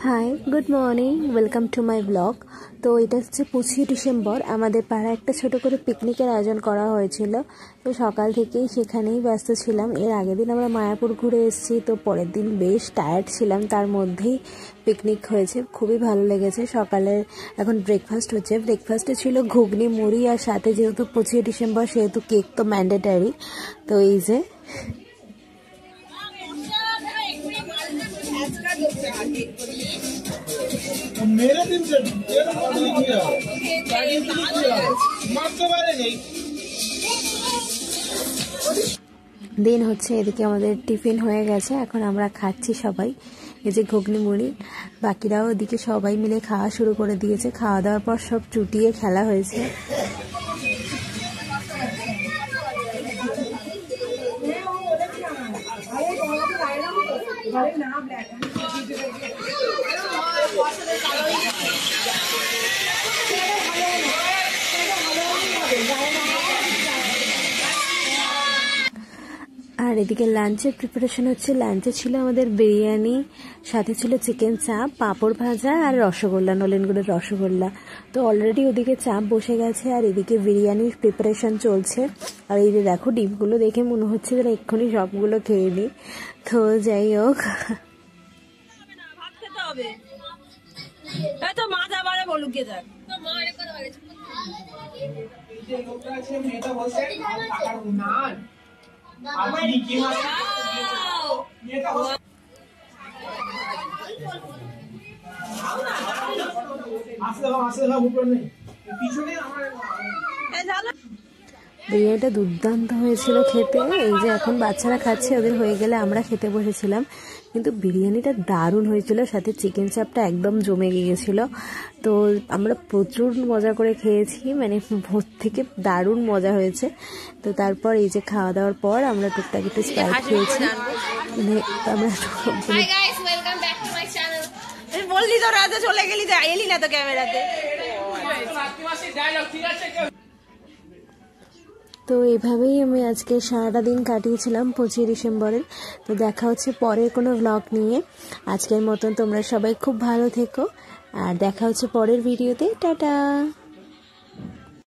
Hi good morning welcome to my blog. তো এটা হচ্ছে 25 ডিসেম্বর আমাদের পাড়া একটা ছোট করে পিকনিকের আয়োজন করা হয়েছিল। তো সকাল থেকেই সেখানেই ব্যস্ত ছিলাম। এর আগের দিন আমরা মায়াপুর ঘুরে এসেছি, তো পরের দিন বেশ টায়ার্ড ছিলাম, তার মধ্যেই পিকনিক হয়েছে, খুবই ভালো লেগেছে। সকালে এখন ব্রেকফাস্ট হচ্ছে, ব্রেকফাস্টে ছিল ঘুগনি মুড়ি, আর সাথে যেহেতু 25 ডিসেম্বর সেহেতু কেক তো ম্যান্ডেটারি। তো এই যে मेरे दिन से দিন হচ্ছে, এদিকে আমাদের টিফিন হয়ে গেছে, এখন আমরা খাচ্ছি সবাই। এই যে ঘুগনি মুড়ি, বাকিরাও ওদিকে সবাই মিলে খাওয়া শুরু করে দিয়েছে। খাওয়া দাওয়ার পর সব চুটিয়ে খেলা হয়েছে। আর এদিকে লাঞ্চের প্রিপারেশন হচ্ছে। লাঞ্চে ছিল আমাদের বিরিয়ানি, সাথে ছিল চিকেন চাপ, পাঁপড় ভাজা আর রসগোল্লা, নলেনগুড়ের রসগোল্লা। তো অলরেডি ওদিকে চাপ বসে গেছে আর এদিকে বিরিয়ানির প্রিপারেশন চলছে। আর এই যে দেখো ডিমগুলো দেখে মনে হচ্ছে যে এক্ষুনি সবগুলো খেয়ে নিই। তো যাই হোক, বিরিয়ানিটা দুর্দান্ত হয়েছিল খেতে। এই যে এখন বাচ্চারা খাচ্ছে, ওদের হয়ে গেলে আমরা খেতে বসেছিলাম। কিন্তু বিরিয়ানিটা দারুণ হয়েছিল, সাথে চিকেন চাপটা একদম জমে গিয়েছিল। তো আমরা প্রচুর মজা করে খেয়েছি, মানে ভোর থেকে দারুণ মজা হয়েছে। তো তারপর এই যে খাওয়া দাওয়ার পর আমরা টুকটাক একটু স্প্রাইট খেয়েছি। মানে আমরা বললি তো রাতে চলে গেলি, তো এলি না তো ক্যামেরাতে। তো এইভাবেই আমি আজকে সারাটা দিন কাটিয়েছিলাম 25 ডিসেম্বরের। তো দেখা হচ্ছে পরের কোনো ব্লগ নিয়ে। আজকের মতন তোমরা সবাই খুব ভালো থেকো, আর দেখা হচ্ছে পরের ভিডিওতে। টাটা।